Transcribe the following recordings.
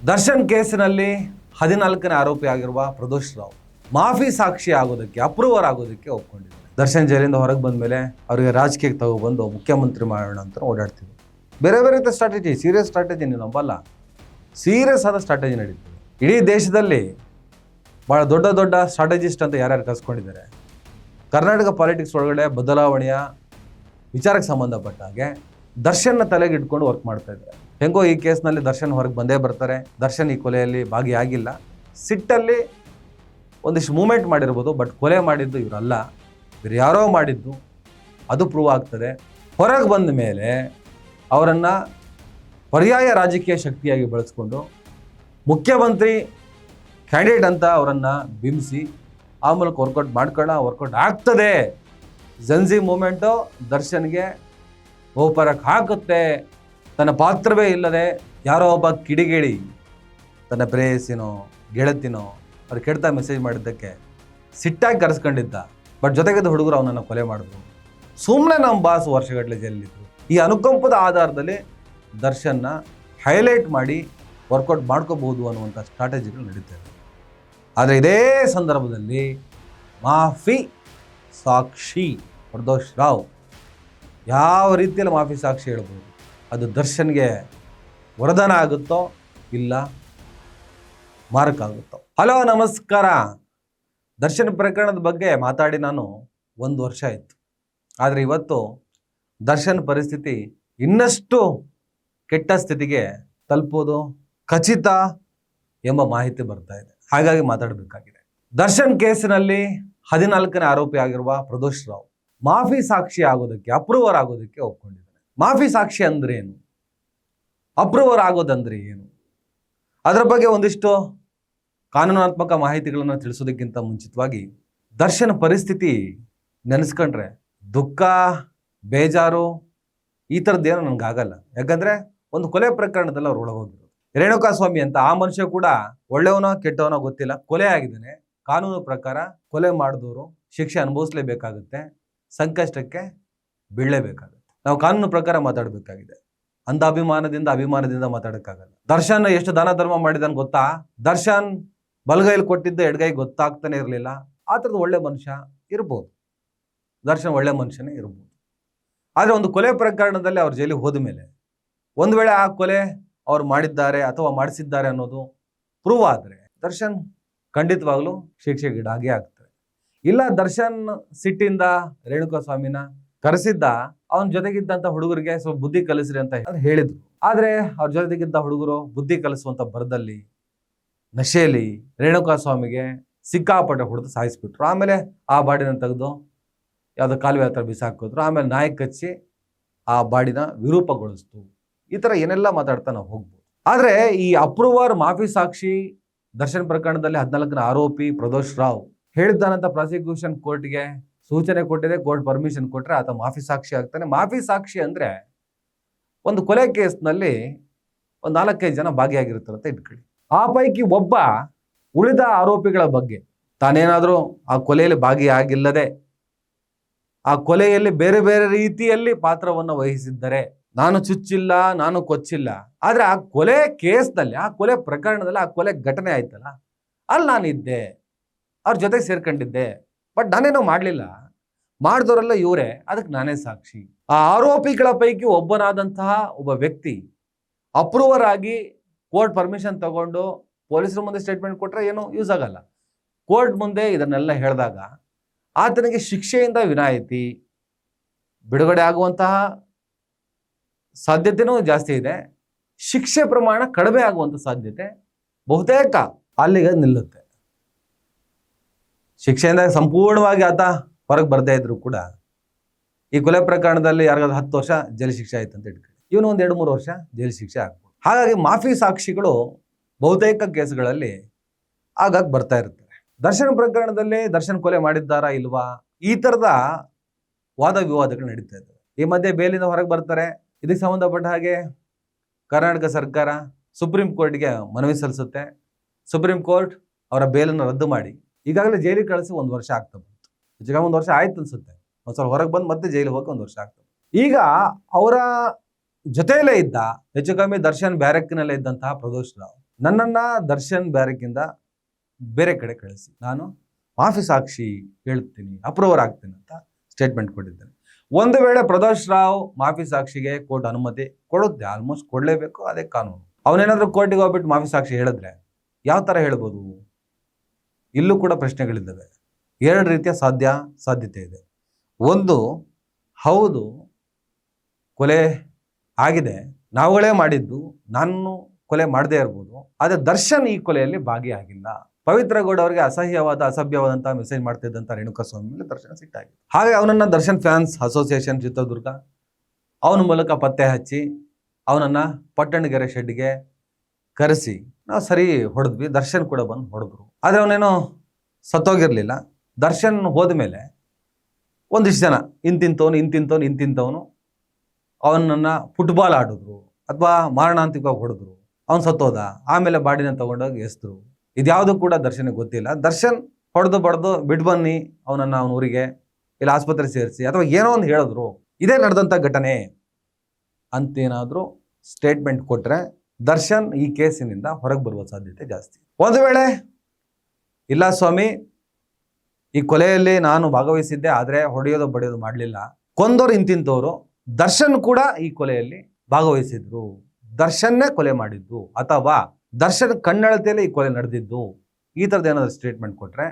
ದರ್ಶನ್ ಕೇಸಿನಲ್ಲಿ 14ನೇ ಆರೋಪಿ ಆಗಿರುವ ಪ್ರದೋಷ್ ರಾವ್ ಮಾಫಿ ಸಾಕ್ಷಿ ಆಗೋದಕ್ಕೆ ಅಪ್ರೂವರ್ ಆಗೋದಕ್ಕೆ ಒಪ್ಕೊಂಡಿದ್ದಾರೆ. ದರ್ಶನ್ ಜೈಲಿಂದ ಹೊರಗೆ ಬಂದ ಮೇಲೆ ಅವರಿಗೆ ರಾಜಕೀಯಕ್ಕೆ ತಗೊಬಂದು ಮುಖ್ಯಮಂತ್ರಿ ಮಾಡೋಣ ಅಂತ ಓಡಾಡ್ತಿದ್ರು. ಬೇರೆ ಬೇರೆ ರೀತಿಯ ಸ್ಟ್ರಾಟಜಿ, ಸೀರಿಯಸ್ ಸ್ಟ್ರಾಟಜಿ, ನೀವು ನಂಬಲ್ಲ, ಸೀರಿಯಸ್ ಆದ ಸ್ಟ್ರಾಟಜಿ ನಡೀತದೆ. ಇಡೀ ದೇಶದಲ್ಲಿ ಭಾಳ ದೊಡ್ಡ ದೊಡ್ಡ ಸ್ಟ್ರಾಟಜಿಸ್ಟ್ ಅಂತ ಯಾರ್ಯಾರು ಕಲ್ಸ್ಕೊಂಡಿದ್ದಾರೆ. ಕರ್ನಾಟಕ ಪಾಲಿಟಿಕ್ಸ್ ಒಳಗಡೆ ಬದಲಾವಣೆಯ ವಿಚಾರಕ್ಕೆ ಸಂಬಂಧಪಟ್ಟ ಹಾಗೆ ದರ್ಶನ್ನ ತಲೆಗೆ ಇಟ್ಕೊಂಡು ವರ್ಕ್ ಮಾಡ್ತಾ ಇದ್ದಾರೆ. ಹೆಂಗೋ ಈ ಕೇಸ್ನಲ್ಲಿ ದರ್ಶನ್ ಹೊರಗೆ ಬಂದೇ ಬರ್ತಾರೆ. ದರ್ಶನ್ ಈ ಕೊಲೆಯಲ್ಲಿ ಭಾಗಿಯಾಗಿಲ್ಲ, ಸಿಟ್ಟಲ್ಲಿ ಒಂದಿಷ್ಟು ಮೂಮೆಂಟ್ ಮಾಡಿರ್ಬೋದು, ಬಟ್ ಕೊಲೆ ಮಾಡಿದ್ದು ಇವರಲ್ಲ, ಬೇರೆ ಯಾರೋ ಮಾಡಿದ್ದು, ಅದು ಪ್ರೂವ್ ಆಗ್ತದೆ. ಹೊರಗೆ ಬಂದ ಮೇಲೆ ಅವರನ್ನು ಪರ್ಯಾಯ ರಾಜಕೀಯ ಶಕ್ತಿಯಾಗಿ ಬಳಸ್ಕೊಂಡು ಮುಖ್ಯಮಂತ್ರಿ ಕ್ಯಾಂಡಿಡೇಟ್ ಅಂತ ಅವರನ್ನು ಬಿಂಬಿಸಿ ಆ ಮೂಲಕ ವರ್ಕೌಟ್ ಆಗ್ತದೆ. ಜನ್ಜಿ ಮೂಮೆಂಟು ದರ್ಶನ್ಗೆ ಬಹುಪರಕ್ಕೆ ಹಾಕುತ್ತೆ. ತನ್ನ ಪಾತ್ರವೇ ಇಲ್ಲದೆ ಯಾರೋ ಒಬ್ಬ ಕಿಡಿಗೇಡಿ ತನ್ನ ಪ್ರೇಯಸಿನೋ ಗೆಳತಿನೋ ಅವ್ರು ಕೆಡ್ತಾ ಮೆಸೇಜ್ ಮಾಡಿದ್ದಕ್ಕೆ ಸಿಟ್ಟಾಗಿ ಕರೆಸ್ಕೊಂಡಿದ್ದ. ಬಟ್ ಜೊತೆಗಿದ್ದ ಹುಡುಗರು ಅವನನ್ನು ಕೊಲೆ ಮಾಡಿದ್ರು. ಸುಮ್ಮನೆ ನಮ್ಮ ಬಾಸ್ ವರ್ಷಗಟ್ಟಲೆ ಜೈಲಿದ್ರು. ಈ ಅನುಕಂಪದ ಆಧಾರದಲ್ಲಿ ದರ್ಶನ್ನ ಹೈಲೈಟ್ ಮಾಡಿ ವರ್ಕೌಟ್ ಮಾಡ್ಕೋಬಹುದು ಅನ್ನುವಂಥ ಸ್ಟ್ರಾಟಜಿಗಳು ನಡೀತವೆ. ಆದರೆ ಇದೇ ಸಂದರ್ಭದಲ್ಲಿ ಮಾಫಿ ಸಾಕ್ಷಿ ಪ್ರದೋಷ್ ರಾವ್ ಯಾವ ರೀತಿಯಲ್ಲಿ ಮಾಫಿ ಸಾಕ್ಷಿ ಹೇಳ್ಬೋದು, ಅದು ದರ್ಶನ್ಗೆ ವರದಾನ ಆಗುತ್ತೋ ಇಲ್ಲ ಮಾರಕ ಆಗುತ್ತೋ. ಹಲೋ ನಮಸ್ಕಾರ. ದರ್ಶನ್ ಪ್ರಕರಣದ ಬಗ್ಗೆ ಮಾತಾಡಿ ನಾನು 1 ವರ್ಷ ಆಯಿತು. ಆದರೆ ಇವತ್ತು ದರ್ಶನ್ ಪರಿಸ್ಥಿತಿ ಇನ್ನಷ್ಟು ಕೆಟ್ಟ ಸ್ಥಿತಿಗೆ ತಲುಪೋದು ಖಚಿತ ಎಂಬ ಮಾಹಿತಿ ಬರ್ತಾ ಇದೆ. ಹಾಗಾಗಿ ಮಾತಾಡಬೇಕಾಗಿದೆ. ದರ್ಶನ್ ಕೇಸಿನಲ್ಲಿ 14ನೇ ಆರೋಪಿ ಆಗಿರುವ ಪ್ರದೋಷ್ ರಾವ್ ಮಾಫಿ ಸಾಕ್ಷಿ ಆಗೋದಕ್ಕೆ ಅಪ್ರೂವರ್ ಆಗೋದಕ್ಕೆ ಒಪ್ಕೊಂಡಿದ್ದಾರೆ. ಮಾಫಿ ಸಾಕ್ಷಿ ಅಂದ್ರೆ ಏನು, ಅಪ್ರೂವರ್ ಆಗೋದಂದ್ರೆ ಏನು, ಅದರ ಬಗ್ಗೆ ಒಂದಿಷ್ಟು ಕಾನೂನಾತ್ಮಕ ಮಾಹಿತಿಗಳನ್ನು ತಿಳಿಸೋದಕ್ಕಿಂತ ಮುಂಚಿತವಾಗಿ ದರ್ಶನ್ ಪರಿಸ್ಥಿತಿ ನೆನೆಸ್ಕೊಂಡ್ರೆ ದುಃಖ, ಬೇಜಾರು ಈ ಥರದ್ದೇನೋ ನನಗಾಗಲ್ಲ. ಯಾಕಂದರೆ ಒಂದು ಕೊಲೆ ಪ್ರಕರಣದಲ್ಲಿ ಅವ್ರು ಒಳಗೋಗಿರೋದು. ರೇಣುಕಾಸ್ವಾಮಿ ಅಂತ ಆ ಮನುಷ್ಯ ಕೂಡ ಒಳ್ಳೆಯವನೋ ಕೆಟ್ಟವನೋ ಗೊತ್ತಿಲ್ಲ, ಕೊಲೆ ಆಗಿದ್ದಾನೆ. ಕಾನೂನು ಪ್ರಕಾರ ಕೊಲೆ ಮಾಡಿದವರು ಶಿಕ್ಷೆ ಅನುಭವಿಸಲೇಬೇಕಾಗುತ್ತೆ, ಸಂಕಷ್ಟಕ್ಕೆ ಬೀಳಲೇಬೇಕಾಗುತ್ತೆ. ನಾವು ಕಾನೂನು ಪ್ರಕಾರ ಮಾತಾಡಬೇಕಾಗಿದೆ. ಅಂಧ ಅಭಿಮಾನದಿಂದ ಮಾತಾಡೋಕ್ಕಾಗಲ್ಲ. ದರ್ಶನ್ ಎಷ್ಟು ದಾನ ಧರ್ಮ ಮಾಡಿದಾನೆ ಗೊತ್ತಾ? ದರ್ಶನ್ ಬಲಗೈಲಿ ಕೊಟ್ಟಿದ್ದ ಎಡಗೈ ಗೊತ್ತಾಗ್ತಾನೆ ಇರಲಿಲ್ಲ. ಆ ಥರದ ಒಳ್ಳೆ ಮನುಷ್ಯ ಇರ್ಬೋದು, ದರ್ಶನ್ ಒಳ್ಳೆ ಮನುಷ್ಯನೇ ಇರ್ಬೋದು. ಆದರೆ ಒಂದು ಕೊಲೆ ಪ್ರಕರಣದಲ್ಲಿ ಅವ್ರ ಜೈಲಿಗೆ ಹೋದ ಮೇಲೆ ಒಂದು ವೇಳೆ ಆ ಕೊಲೆ ಅವ್ರು ಮಾಡಿದ್ದಾರೆ ಅಥವಾ ಮಾಡಿಸಿದ್ದಾರೆ ಅನ್ನೋದು ಪ್ರೂವ್ ಆದರೆ ದರ್ಶನ್ ಖಂಡಿತವಾಗ್ಲೂ ಶಿಕ್ಷೆಗೀಡಾಗೇ ಆಗ್ತಾರೆ. ಇಲ್ಲ ದರ್ಶನ್ ಸಿಟ್ಟಿಂದ ರೇಣುಕಾಸ್ವಾಮಿನ ಕರೆಸಿದ್ದ, ಅವನ ಜೊತೆಗಿದ್ದಂಥ ಹುಡುಗರಿಗೆ ಸ್ವಲ್ಪ ಬುದ್ಧಿ ಕಲಿಸ್ರಿ ಅಂತ ಹೇಳಿದ್ರು. ಆದರೆ ಅವ್ರ ಜೊತೆಗಿದ್ದ ಹುಡುಗರು ಬುದ್ಧಿ ಕಲಿಸುವಂಥ ಬರದಲ್ಲಿ ನಶೆಯಲ್ಲಿ ರೇಣುಕಾಸ್ವಾಮಿಗೆ ಸಿಕ್ಕಾಪಟ್ಟೆ ಹೊಡೆದು ಸಾಯಿಸ್ಬಿಟ್ರು. ಆಮೇಲೆ ಆ ಬಾಡಿನ ತೆಗೆದು ಯಾವುದೋ ಕಾಲುವೆ ಹತ್ರ ಬಿಸಾಕಿದ್ರು. ಆಮೇಲೆ ನಾಯಿ ಕಚ್ಚಿ ಆ ಬಾಡಿನ ವಿರೂಪಗೊಳಿಸ್ತು. ಈ ಥರ ಏನೆಲ್ಲ ಮಾತಾಡ್ತಾ ನಾವು ಹೋಗ್ಬೋದು. ಆದರೆ ಈ ಅಪ್ರೂವರ್ ಮಾಫಿ ಸಾಕ್ಷಿ ದರ್ಶನ್ ಪ್ರಕರಣದಲ್ಲಿ 14ನೇ ಆರೋಪಿ ಪ್ರದೋಷ್ ರಾವ್ ಹೇಳಿದ್ದಾನಂತ ಪ್ರಾಸಿಕ್ಯೂಷನ್ ಕೋರ್ಟ್ಗೆ ಸೂಚನೆ ಕೊಟ್ಟಿದೆ. ಕೋರ್ಟ್ ಪರ್ಮಿಷನ್ ಕೊಟ್ಟರೆ ಆತ ಮಾಫಿ ಸಾಕ್ಷಿ ಆಗ್ತಾನೆ. ಮಾಫಿ ಸಾಕ್ಷಿ ಅಂದರೆ ಒಂದು ಕೊಲೆ ಕೇಸ್ನಲ್ಲಿ ಒಂದು 4-5 ಜನ ಭಾಗಿಯಾಗಿರ್ತಾರಂತ ಇಟ್ಕೊಳ್ಳಿ. ಆ ಪೈಕಿ ಒಬ್ಬ ಉಳಿದ ಆರೋಪಿಗಳ ಬಗ್ಗೆ ತಾನೇನಾದರೂ ಆ ಕೊಲೆಯಲ್ಲಿ ಭಾಗಿಯಾಗಿಲ್ಲದೆ ಆ ಕೊಲೆಯಲ್ಲಿ ಬೇರೆ ಬೇರೆ ರೀತಿಯಲ್ಲಿ ಪಾತ್ರವನ್ನು ವಹಿಸಿದ್ದರೆ, ನಾನು ಚುಚ್ಚಿಲ್ಲ, ನಾನು ಕೊಚ್ಚಿಲ್ಲ, ಆದರೆ ಆ ಕೊಲೆ ಕೇಸ್ನಲ್ಲಿ, ಆ ಕೊಲೆ ಪ್ರಕರಣದಲ್ಲಿ, ಆ ಕೊಲೆ ಘಟನೆ ಆಯ್ತಲ್ಲ, ಅಲ್ಲಿ ನಾನಿದ್ದೆ, ಅವ್ರ ಜೊತೆಗೆ ಸೇರ್ಕೊಂಡಿದ್ದೆ, ಬಟ್ ನಾನೇನೋ ಮಾಡಲಿಲ್ಲ, ಮಾಡಿದವರೆಲ್ಲ ಇವರೇ, ಅದಕ್ಕೆ ನಾನೇ ಸಾಕ್ಷಿ. ಆ ಆರೋಪಿಗಳ ಪೈಕಿ ಒಬ್ಬನಾದಂತಹ ಒಬ್ಬ ವ್ಯಕ್ತಿ ಅಪ್ರೂವರ್ ಆಗಿ ಕೋರ್ಟ್ ಪರ್ಮಿಷನ್ ತಗೊಂಡು ಪೊಲೀಸರ ಮುಂದೆ ಸ್ಟೇಟ್ಮೆಂಟ್ ಕೊಟ್ಟರೆ ಏನೂ ಯೂಸ್ ಆಗಲ್ಲ. ಕೋರ್ಟ್ ಮುಂದೆ ಇದನ್ನೆಲ್ಲ ಹೇಳಿದಾಗ ಆತನಿಗೆ ಶಿಕ್ಷೆಯಿಂದ ವಿನಾಯಿತಿ, ಬಿಡುಗಡೆ ಆಗುವಂತಹ ಸಾಧ್ಯತೆನೂ ಜಾಸ್ತಿ ಇದೆ. ಶಿಕ್ಷೆ ಪ್ರಮಾಣ ಕಡಿಮೆ ಆಗುವಂಥ ಸಾಧ್ಯತೆ ಬಹುತೇಕ ಅಲ್ಲಿಗೆ ನಿಲ್ಲುತ್ತೆ. ಶಿಕ್ಷೆಯಿಂದ ಸಂಪೂರ್ಣವಾಗಿ ಆತ ಹೊರಗೆ ಬರದೇ ಇದ್ರು ಕೂಡ ಈ ಕೊಲೆ ಪ್ರಕರಣದಲ್ಲಿ ಯಾರಿಗಾದ್ರೂ 10 ವರ್ಷ ಜೈಲು ಶಿಕ್ಷೆ ಆಯ್ತು ಅಂತ ಇಟ್ಕೊಳ್ಳಿ, ಇವನು ಒಂದು 2-3 ವರ್ಷ ಜೈಲು ಶಿಕ್ಷೆ ಆಗ್ಬೋದು. ಹಾಗಾಗಿ ಮಾಫಿ ಸಾಕ್ಷಿಗಳು ಬಹುತೇಕ ಕೇಸ್ಗಳಲ್ಲಿ ಆಗಾಗ ಬರ್ತಾ ಇರ್ತಾರೆ. ದರ್ಶನ್ ಪ್ರಕರಣದಲ್ಲಿ ದರ್ಶನ್ ಕೊಲೆ ಮಾಡಿದ್ದಾರಾ ಇಲ್ವಾ, ಈ ಥರದ ವಾದ ವಿವಾದಗಳು ನಡೀತಾ ಇದ್ದಾವೆ. ಈ ಮಧ್ಯೆ ಬೇಲಿಂದ ಹೊರಗೆ ಬರ್ತಾರೆ. ಇದಕ್ಕೆ ಸಂಬಂಧಪಟ್ಟ ಹಾಗೆ ಕರ್ನಾಟಕ ಸರ್ಕಾರ ಸುಪ್ರೀಂ ಕೋರ್ಟ್ಗೆ ಮನವಿ ಸಲ್ಲಿಸುತ್ತೆ. ಸುಪ್ರೀಂ ಕೋರ್ಟ್ ಅವರ ಬೇಲನ್ನು ರದ್ದು ಮಾಡಿ ಈಗಾಗಲೇ ಜೈಲಿಗೆ ಕಳಿಸಿ 1 ವರ್ಷ ಆಗ್ತಾ ಬಂತು. ಹೆಚ್ಚಿಗೆ 1 ವರ್ಷ ಆಯ್ತು ಅನ್ಸುತ್ತೆ. ಒಂದ್ಸಲ ಹೊರಗೆ ಬಂದು ಮತ್ತೆ ಜೈಲಿಗೆ ಹೋಗಿ 1 ವರ್ಷ ಆಗ್ತದೆ. ಈಗ ಅವರ ಜೊತೆಯಲ್ಲೇ ಇದ್ದ ಹೆಚ್ಚು ಕಮ್ಮಿ ದರ್ಶನ್ ಬ್ಯಾರಕ್ನಲ್ಲೇ ಇದ್ದಂತಹ ಪ್ರದೋಷ್ ರಾವ್ ನನ್ನನ್ನು ದರ್ಶನ್ ಬ್ಯಾರಕ್ಕಿಂದ ಬೇರೆ ಕಡೆ ಕಳಿಸಿ, ನಾನು ಮಾಫಿ ಸಾಕ್ಷಿ ಹೇಳ್ತೀನಿ, ಅಪ್ರೂವರ್ ಆಗ್ತೀನಿ ಅಂತ ಸ್ಟೇಟ್ಮೆಂಟ್ ಕೊಟ್ಟಿದ್ದೇನೆ. ಒಂದು ವೇಳೆ ಪ್ರದೋಷ್ ರಾವ್ ಮಾಫಿ ಸಾಕ್ಷಿಗೆ ಕೋರ್ಟ್ ಅನುಮತಿ ಕೊಡುತ್ತೆ, ಆಲ್ಮೋಸ್ಟ್ ಕೊಡಲೇಬೇಕು, ಅದೇ ಕಾನೂನು. ಅವನೇನಾದ್ರೂ ಕೋರ್ಟಿಗೆ ಹೋಗ್ಬಿಟ್ಟು ಮಾಫಿ ಸಾಕ್ಷಿ ಹೇಳಿದ್ರೆ ಯಾವ ಥರ ಹೇಳ್ಬೋದು? ಇಲ್ಲೂ ಕೂಡ ಪ್ರಶ್ನೆಗಳಿದ್ದಾವೆ. ಎರಡು ರೀತಿಯ ಸಾಧ್ಯತೆ ಇದೆ. ಒಂದು, ಹೌದು ಕೊಲೆ ಆಗಿದೆ, ನಾವುಗಳೇ ಮಾಡಿದ್ದು, ನಾನು ಕೊಲೆ ಮಾಡದೇ ಇರ್ಬೋದು, ಆದರೆ ದರ್ಶನ್ ಈ ಕೊಲೆಯಲ್ಲಿ ಭಾಗಿಯಾಗಿಲ್ಲ. ಪವಿತ್ರ ಗೌಡ ಅವರಿಗೆ ಅಸಭ್ಯವಾದಂತಹ ಮೆಸೇಜ್ ಮಾಡ್ತಿದ್ದಂಥ ರೇಣುಕಾಸ್ವಾಮಿ ಮೇಲೆ ದರ್ಶನ್ ಸಿಟ್ಟಾಗಿದೆ. ಹಾಗೆ ಅವನನ್ನ ದರ್ಶನ್ ಫ್ಯಾನ್ಸ್ ಅಸೋಸಿಯೇಷನ್ ಚಿತ್ರದುರ್ಗ ಅವನ ಮೂಲಕ ಪತ್ತೆ ಹಚ್ಚಿ ಅವನನ್ನ ಪಟ್ಟಣಗೆರೆ ಶೆಡ್ಗೆ ಕರೆಸಿ ನಾವು ಸರಿ ಹೊಡೆದ್ವಿ. ದರ್ಶನ್ ಕೂಡ ಬಂದು ಹೊಡೆದ್ರು. ಆದರೆ ಅವನೇನೋ ಸತ್ತೋಗಿರ್ಲಿಲ್ಲ. ದರ್ಶನ್ ಹೋದ ಮೇಲೆ ಒಂದಿಷ್ಟು ಜನ ಇಂತಿಂತವನು ಅವನನ್ನ ಫುಟ್ಬಾಲ್ ಆಡಿದ್ರು ಅಥವಾ ಮಾರಣಾಂತಿಕವಾಗಿ ಹೊಡೆದ್ರು, ಅವನು ಸತ್ತೋದ. ಆಮೇಲೆ ಬಾಡಿನ ತಗೊಂಡೋಗಿ ಎಸ್ದ್ರು. ಇದ್ಯಾವುದು ಕೂಡ ದರ್ಶನ್ಗೆ ಗೊತ್ತಿಲ್ಲ. ದರ್ಶನ್ ಹೊಡೆದು ಬಡ್ದು ಬಿಟ್ಟು ಬನ್ನಿ ಅವನನ್ನ ಅವನ ಊರಿಗೆ, ಇಲ್ಲ ಆಸ್ಪತ್ರೆ ಸೇರಿಸಿ ಅಥವಾ ಏನೋ ಒಂದು ಹೇಳಿದ್ರು, ಇದೇ ನಡೆದಂಥ ಘಟನೆ ಅಂತೇನಾದರೂ ಸ್ಟೇಟ್ಮೆಂಟ್ ಕೊಟ್ಟರೆ ದರ್ಶನ್ ಈ ಕೇಸಿನಿಂದ ಹೊರಗೆ ಬರುವ ಸಾಧ್ಯತೆ ಜಾಸ್ತಿ. ಒಂದು ವೇಳೆ ಇಲ್ಲ ಸ್ವಾಮಿ, ಈ ಕೊಲೆಯಲ್ಲಿ ನಾನು ಭಾಗವಹಿಸಿದ್ದೆ, ಆದರೆ ಹೊಡೆಯೋದು ಬಡಿಯೋದು ಮಾಡಲಿಲ್ಲ, ಕೊಂದವರು ಇಂತಿಂತವರು, ದರ್ಶನ್ ಕೂಡ ಈ ಕೊಲೆಯಲ್ಲಿ ಭಾಗವಹಿಸಿದ್ರು, ದರ್ಶನ್ನೇ ಕೊಲೆ ಮಾಡಿದ್ದು ಅಥವಾ ದರ್ಶನ್ ಕಣ್ಣಳತೆಯಲ್ಲಿ ಈ ಕೊಲೆ ನಡೆದಿದ್ದು, ಈ ಥರದ್ದು ಏನಾದರೂ ಸ್ಟೇಟ್ಮೆಂಟ್ ಕೊಟ್ಟರೆ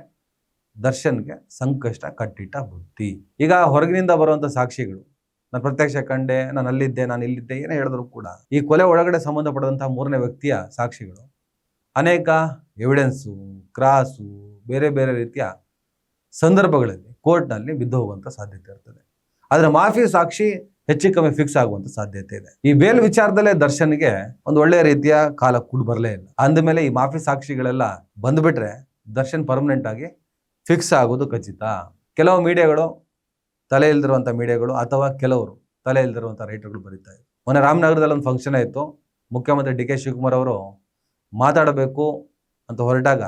ದರ್ಶನ್ಗೆ ಸಂಕಷ್ಟ ಕಟ್ಟಿಟ್ಟ ಬುದ್ಧಿ. ಈಗ ಹೊರಗಿನಿಂದ ಬರುವಂಥ ಸಾಕ್ಷಿಗಳು, ನಾನು ಪ್ರತ್ಯಕ್ಷ ಕಂಡೆ, ನಾನು ಅಲ್ಲಿದ್ದೆ, ನಾನು ಇಲ್ಲಿದ್ದೆ, ಏನೇ ಹೇಳಿದ್ರು ಕೂಡ ಈ ಕೊಲೆ ಒಳಗಡೆ ಸಂಬಂಧಪಟ್ಟಂತಹ ಮೂರನೇ ವ್ಯಕ್ತಿಯ ಸಾಕ್ಷಿಗಳು ಅನೇಕ ಎವಿಡೆನ್ಸು, ಕ್ರಾಸು, ಬೇರೆ ಬೇರೆ ರೀತಿಯ ಸಂದರ್ಭಗಳಲ್ಲಿ ಕೋರ್ಟ್ನಲ್ಲಿ ಬಿದ್ದು ಹೋಗುವಂಥ ಸಾಧ್ಯತೆ ಇರ್ತದೆ. ಆದರೆ ಮಾಫಿ ಸಾಕ್ಷಿ ಹೆಚ್ಚು ಕಮ್ಮಿ ಫಿಕ್ಸ್ ಆಗುವಂಥ ಸಾಧ್ಯತೆ ಇದೆ. ಈ ಬೇಲ್ ವಿಚಾರದಲ್ಲೇ ದರ್ಶನ್ಗೆ ಒಂದು ಒಳ್ಳೆಯ ರೀತಿಯ ಕಾಲ ಕೂಡ ಬರಲೇ ಇಲ್ಲ. ಅಂದಮೇಲೆ ಈ ಮಾಫಿ ಸಾಕ್ಷಿಗಳೆಲ್ಲ ಬಂದುಬಿಟ್ರೆ ದರ್ಶನ್ ಪರ್ಮನೆಂಟ್ ಆಗಿ ಫಿಕ್ಸ್ ಆಗೋದು ಖಚಿತ. ಕೆಲವು ಮೀಡಿಯಾಗಳು, ತಲೆ ಇಲ್ದಿರುವಂಥ ಮೀಡಿಯಾಗಳು ಅಥವಾ ಕೆಲವರು ತಲೆ ಇಲ್ದಿರುವಂಥ ರೈಟರ್ಗಳು ಬರೀತಾ ಇದ್ರು. ಮೊನ್ನೆ ರಾಮನಗರದಲ್ಲಿ ಒಂದು ಫಂಕ್ಷನ್ ಆಯಿತು. ಮುಖ್ಯಮಂತ್ರಿ ಡಿ ಕೆ ಶಿವಕುಮಾರ್ ಅವರು ಮಾತಾಡಬೇಕು ಅಂತ ಹೊರಟಾಗ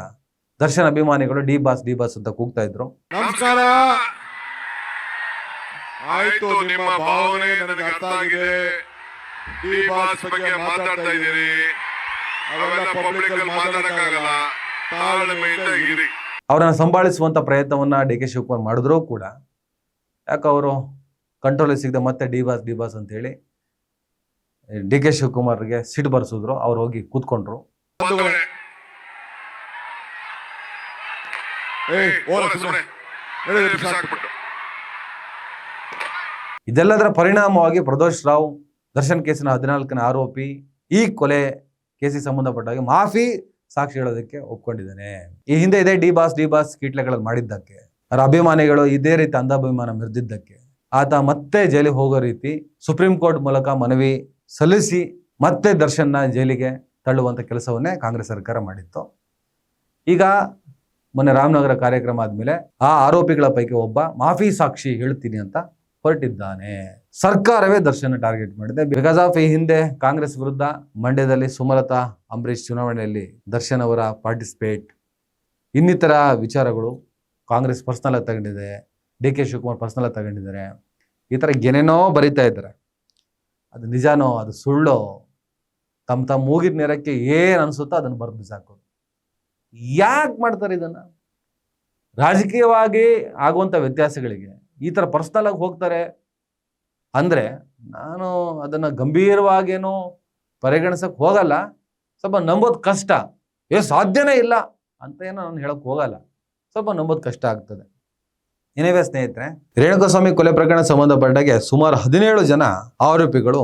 ದರ್ಶನ್ ಅಭಿಮಾನಿಗಳು ಡಿ ಬಾಸ್ ಅಂತ ಕೂಗ್ತಾ ಇದ್ರು. ನಮಸ್ಕಾರ. ಆಯ್ತು, ನಿಮ್ಮ ಭಾವನೆ ನನಗೆ ಅರ್ಥ ಆಗಿದೆ. ಡಿ ಬಾಸ್ ಬಗ್ಗೆ ಮಾತಾಡ್ತಾ ಇದ್ದೀರಿ, ಅವೆಲ್ಲ ಪಬ್ಲಿಕ್ ಅಲ್ಲಿ ಮಾತಾಡಕ್ಕಾಗಲ್ಲ, ತಾಳ್ಮೆಯಿಂದ ಇರಿ. ಅವರನ್ನು ಸಂಭಾಳಿಸುವಂಥ ಪ್ರಯತ್ನವನ್ನ ಡಿ ಕೆ ಶಿವಕುಮಾರ್ ಮಾಡಿದ್ರು ಕೂಡ ಯಾಕೆ ಅವರು ಕಂಟ್ರೋಲ್ ಸಿಗದೆ ಮತ್ತೆ ಡಿ ಬಾಸ್ ಅಂತೇಳಿ ಡಿ ಕೆ ಶಿವಕುಮಾರ್ಗೆ ಸಿಟ್ಟು ಬರ್ಸಿದ್ರು. ಅವ್ರು ಹೋಗಿ ಕೂತ್ಕೊಂಡ್ರು. ಇದೆಲ್ಲದರ ಪರಿಣಾಮವಾಗಿ ಪ್ರದೋಷ್ ರಾವ್ ದರ್ಶನ್ ಕೇಸಿನ 14ನೇ ಆರೋಪಿ ಈ ಕೊಲೆ ಕೇಸಿಗೆ ಸಂಬಂಧಪಟ್ಟಾಗ ಮಾಫಿ ಸಾಕ್ಷಿ ಹೇಳೋದಕ್ಕೆ ಒಪ್ಕೊಂಡಿದ್ದಾನೆ. ಈ ಹಿಂದೆ ಇದೇ ಡಿ ಬಾಸ್ ಕೀಟ್ಲೆಗಳಲ್ಲಿ ಮಾಡಿದ್ದಕ್ಕೆ, ಅವರ ಅಭಿಮಾನಿಗಳು ಇದೇ ರೀತಿ ಅಂಧಾಭಿಮಾನ ಮೆರೆದಿದ್ದಕ್ಕೆ ಆತ ಮತ್ತೆ ಜೈಲಿಗೆ ಹೋಗೋ ರೀತಿ ಸುಪ್ರೀಂ ಕೋರ್ಟ್ ಮೂಲಕ ಮನವಿ ಸಲ್ಲಿಸಿ ಮತ್ತೆ ದರ್ಶನ್ನ ಜೈಲಿಗೆ ತಳ್ಳುವಂಥ ಕೆಲಸವನ್ನೇ ಕಾಂಗ್ರೆಸ್ ಸರ್ಕಾರ ಮಾಡಿತ್ತು. ಈಗ ಮೊನ್ನೆ ರಾಮನಗರ ಕಾರ್ಯಕ್ರಮ ಆದ್ಮೇಲೆ ಆ ಆರೋಪಿಗಳ ಪೈಕಿ ಒಬ್ಬ ಮಾಫಿ ಸಾಕ್ಷಿ ಹೇಳ್ತೀನಿ ಅಂತ ಹೊರಟಿದ್ದಾನೆ. ಸರ್ಕಾರವೇ ದರ್ಶನ್ ಟಾರ್ಗೆಟ್ ಮಾಡಿದೆ. ಬಿಕಾಸ್ ಆಫ್ ಈ ಹಿಂದೆ ಕಾಂಗ್ರೆಸ್ ವಿರುದ್ಧ ಮಂಡ್ಯದಲ್ಲಿ ಸುಮಲತಾ ಅಂಬರೀಶ್ ಚುನಾವಣೆಯಲ್ಲಿ ದರ್ಶನ್ ಅವರ ಪಾರ್ಟಿಸಿಪೇಟ್, ಇನ್ನಿತರ ವಿಚಾರಗಳು ಕಾಂಗ್ರೆಸ್ ಪರ್ಸನಲ್ ಆಗಿ ತಗೊಂಡಿದೆ, ಡಿ ಕೆ ಶಿವಕುಮಾರ್ ಪರ್ಸನಲ್ ಆಗಿ ತಗೊಂಡಿದ್ದಾರೆ. ಈ ಥರ ಏನೇನೋ ಬರೀತಾ ಇದ್ದಾರೆ. ಅದು ನಿಜಾನೋ ಅದು ಸುಳ್ಳೋ ತಮ್ಮ ಮೂಗಿನ ನೇರಕ್ಕೆ ಏನು ಅನಿಸುತ್ತೋ ಅದನ್ನು ಬರೆದು ಬಿಸಾಕೋದು. ಯಾಕೆ ಮಾಡ್ತಾರೆ ಇದನ್ನು? ರಾಜಕೀಯವಾಗಿ ಆಗುವಂಥ ವ್ಯತ್ಯಾಸಗಳಿಗೆ ಈ ಥರ ಪರ್ಸನಲ್ ಆಗಿ ಹೋಗ್ತಾರೆ ಅಂದರೆ ನಾನು ಅದನ್ನು ಗಂಭೀರವಾಗೇನೋ ಪರಿಗಣಿಸಕ್ಕೆ ಹೋಗಲ್ಲ. ಸ್ವಲ್ಪ ನಂಬೋದು ಕಷ್ಟ, ಸಾಧ್ಯನೇ ಇಲ್ಲ ಅಂತ ಏನೋ ನಾನು ಹೇಳಕ್ಕೆ ಹೋಗಲ್ಲ, ಸ್ವಲ್ಪ ನಂಬೋದು ಕಷ್ಟ ಆಗ್ತದೆ. ಏನೇವೇ ಸ್ನೇಹಿತರೆ, ರೇಣುಕಾಸ್ವಾಮಿ ಕೊಲೆ ಪ್ರಕರಣ ಸಂಬಂಧಪಟ್ಟಾಗೆ ಸುಮಾರು 17 ಜನ ಆರೋಪಿಗಳು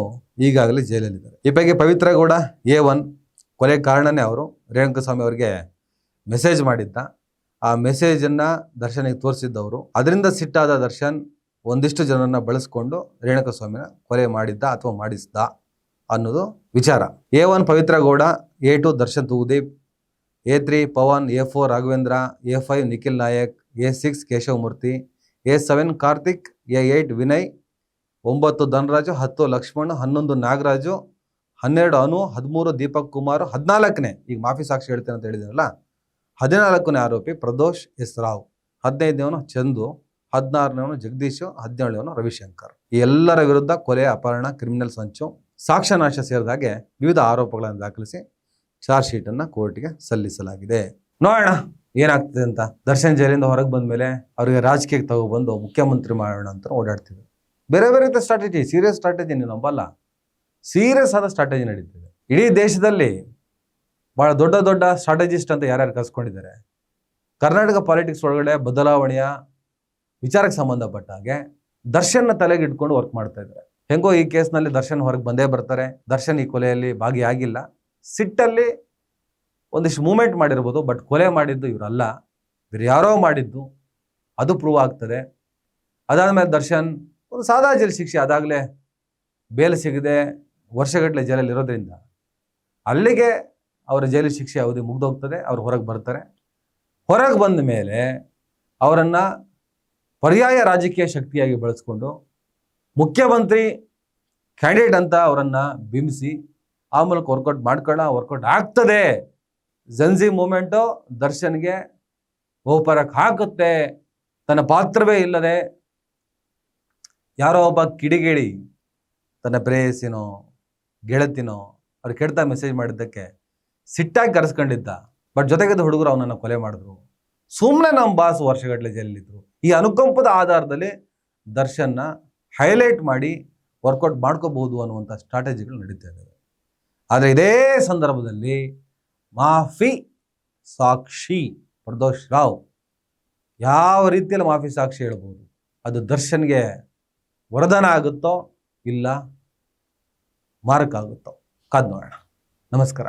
ಈಗಾಗಲೇ ಜೈಲಲ್ಲಿದ್ದಾರೆ. ಈ ಪೈಕಿ ಪವಿತ್ರ ಗೌಡ A1 ಕೊಲೆ ಕಾರಣನೇ ಅವರು ರೇಣುಕಾಸ್ವಾಮಿ ಅವರಿಗೆ ಮೆಸೇಜ್ ಮಾಡಿದ್ದ. ಆ ಮೆಸೇಜನ್ನು ದರ್ಶನಿಗೆ ತೋರಿಸಿದ್ದವರು. ಅದರಿಂದ ಸಿಟ್ಟಾದ ದರ್ಶನ್ ಒಂದಿಷ್ಟು ಜನರನ್ನ ಬಳಸ್ಕೊಂಡು ರೇಣುಕಾಸ್ವಾಮಿನ ಕೊಲೆ ಮಾಡಿದ್ದ ಅಥವಾ ಮಾಡಿಸ್ದ ಅನ್ನೋದು ವಿಚಾರ. A1 Pavithra Gowda, A2 Darshan Thoogudeep, A3 Pavan, A4 Raghavendra, A5 Nikhil Nayak, A6 Keshava ಮೂರ್ತಿ, A7 ಕಾರ್ತಿಕ್, A8 ವಿನಯ್, 9 ಧನರಾಜು, 10 ಲಕ್ಷ್ಮಣ್, 11 ನಾಗರಾಜು, 12 ಅನು, 13 ದೀಪಕ್ ಕುಮಾರ್, 14ನೇ ಈಗ ಮಾಫಿ ಸಾಕ್ಷಿ ಹೇಳ್ತೇನೆ ಅಂತ ಹೇಳಿದ್ರಲ್ಲ 14ನೇ ಆರೋಪಿ ಪ್ರದೋಷ್ ಎಸ್ ರಾವ್, 15ನೇವನು ಚಂದು, 16ನೇವನು ಜಗದೀಶ್, 17ನೇವನು ರವಿಶಂಕರ್. ಈ ಎಲ್ಲರ ವಿರುದ್ಧ ಕೊಲೆ, ಅಪಹರಣ, ಕ್ರಿಮಿನಲ್ ಸಂಚು, ಸಾಕ್ಷ್ಯನಾಶ ಸೇರಿದ ಹಾಗೆ ವಿವಿಧ ಆರೋಪಗಳನ್ನು ದಾಖಲಿಸಿ ಚಾರ್ಜ್ ಶೀಟನ್ನು ಕೋರ್ಟ್ಗೆ ಸಲ್ಲಿಸಲಾಗಿದೆ. ನೋಡೋಣ ಏನಾಗ್ತದೆ ಅಂತ. ದರ್ಶನ್ ಜೈಲಿಂದ ಹೊರಗೆ ಬಂದ ಮೇಲೆ ಅವರಿಗೆ ರಾಜಕೀಯಕ್ಕೆ ತಗೊಬಂದು ಮುಖ್ಯಮಂತ್ರಿ ಮಾಡೋಣ ಅಂತ ಓಡಾಡ್ತಿದ್ರು. ಬೇರೆ ಬೇರೆ ರೀತಿಯ ಸ್ಟ್ರಾಟಜಿ, ಸೀರಿಯಸ್ ಸ್ಟ್ರಾಟಜಿ, ನೀವು ನಂಬಲ್ಲ, ಸೀರಿಯಸ್ ಆದ ಸ್ಟ್ರಾಟಜಿ ನಡೀತಿದೆ. ಇಡೀ ದೇಶದಲ್ಲಿ ಭಾಳ ದೊಡ್ಡ ದೊಡ್ಡ ಸ್ಟ್ರಾಟಜಿಸ್ಟ್ ಅಂತ ಯಾರ್ಯಾರು ಕಲ್ಸ್ಕೊಂಡಿದ್ದಾರೆ. ಕರ್ನಾಟಕ ಪಾಲಿಟಿಕ್ಸ್ ಒಳಗಡೆ ಬದಲಾವಣೆಯ ವಿಚಾರಕ್ಕೆ ಸಂಬಂಧಪಟ್ಟ ಹಾಗೆ ದರ್ಶನ್ನ ತಲೆಗೆ ಇಟ್ಕೊಂಡು ವರ್ಕ್ ಮಾಡ್ತಾ ಇದ್ದಾರೆ. ಹೆಂಗೋ ಈ ಕೇಸ್ನಲ್ಲಿ ದರ್ಶನ್ ಹೊರಗೆ ಬಂದೇ ಬರ್ತಾರೆ. ದರ್ಶನ್ ಈ ಕೊಲೆಯಲ್ಲಿ ಭಾಗಿಯಾಗಿಲ್ಲ, ಸಿಟ್ಟಲ್ಲಿ ಒಂದಿಷ್ಟು ಮೂವ್ಮೆಂಟ್ ಮಾಡಿರ್ಬೋದು, ಬಟ್ ಕೊಲೆ ಮಾಡಿದ್ದು ಇವರಲ್ಲ, ಬೇರೆ ಯಾರೋ ಮಾಡಿದ್ದು, ಅದು ಪ್ರೂವ್ ಆಗ್ತದೆ. ಅದಾದಮೇಲೆ ದರ್ಶನ್ ಒಂದು ಸಾದಾ ಜೈಲು ಶಿಕ್ಷೆ, ಅದಾಗಲೇ ಬೇಲ್ ಸಿಗದೆ ವರ್ಷಗಟ್ಟಲೆ ಜೈಲಲ್ಲಿ ಇರೋದ್ರಿಂದ ಅಲ್ಲಿಗೆ ಅವರ ಜೈಲು ಶಿಕ್ಷೆ ಅವಧಿ ಮುಗ್ದೋಗ್ತದೆ. ಅವ್ರು ಹೊರಗೆ ಬರ್ತಾರೆ. ಹೊರಗೆ ಬಂದ ಮೇಲೆ ಅವರನ್ನು ಪರ್ಯಾಯ ರಾಜಕೀಯ ಶಕ್ತಿಯಾಗಿ ಬಳಸ್ಕೊಂಡು ಮುಖ್ಯಮಂತ್ರಿ ಕ್ಯಾಂಡಿಡೇಟ್ ಅಂತ ಅವರನ್ನು ಬಿಂಬಿಸಿ ಆ ಮೂಲಕ ವರ್ಕೌಟ್ ಆಗ್ತದೆ. ಜನ್ಜಿ ಮೂಮೆಂಟು ದರ್ಶನ್ಗೆ ಬಹುಪರಕ್ಕೆ ಹಾಕುತ್ತೆ. ತನ್ನ ಪಾತ್ರವೇ ಇಲ್ಲದೆ ಯಾರೋ ಒಬ್ಬ ಕಿಡಿಗೇಡಿ ತನ್ನ ಪ್ರೇಯಸಿನೋ ಗೆಳತಿನೋ ಅವ್ರು ಕೆಡ್ತಾ ಮೆಸೇಜ್ ಮಾಡಿದ್ದಕ್ಕೆ ಸಿಟ್ಟಾಗಿ ಕರೆಸ್ಕೊಂಡಿದ್ದ. ಬಟ್ ಜೊತೆಗಿದ್ದ ಹುಡುಗರು ಅವನನ್ನು ಕೊಲೆ ಮಾಡಿದ್ರು. ಸುಮ್ಮನೆ ನಮ್ಮ ಬಾಸ್ ವರ್ಷಗಟ್ಟಲೆ ಜೈಲಿದ್ರು. ಈ ಅನುಕಂಪದ ಆಧಾರದಲ್ಲಿ ದರ್ಶನ್ನ ಹೈಲೈಟ್ ಮಾಡಿ ವರ್ಕೌಟ್ ಮಾಡ್ಕೋಬಹುದು ಅನ್ನುವಂಥ ಸ್ಟ್ರಾಟಜಿಗಳು ನಡೀತಾ ಇದ್ದಾವೆ. ಆದರೆ ಇದೇ ಸಂದರ್ಭದಲ್ಲಿ ಮಾಫಿ ಸಾಕ್ಷಿ ಪ್ರದೋಷ್ ರಾವ್ ಯಾವ ರೀತಿಯಲ್ಲಿ ಮಾಫಿ ಸಾಕ್ಷಿ ಹೇಳ್ಬೋದು, ಅದು ದರ್ಶನ್ಗೆ ವರದಾನ ಆಗುತ್ತೋ ಇಲ್ಲ ಮಾರಕ ಆಗುತ್ತೋ ಕಾದ್ ನೋಡೋಣ. ನಮಸ್ಕಾರ.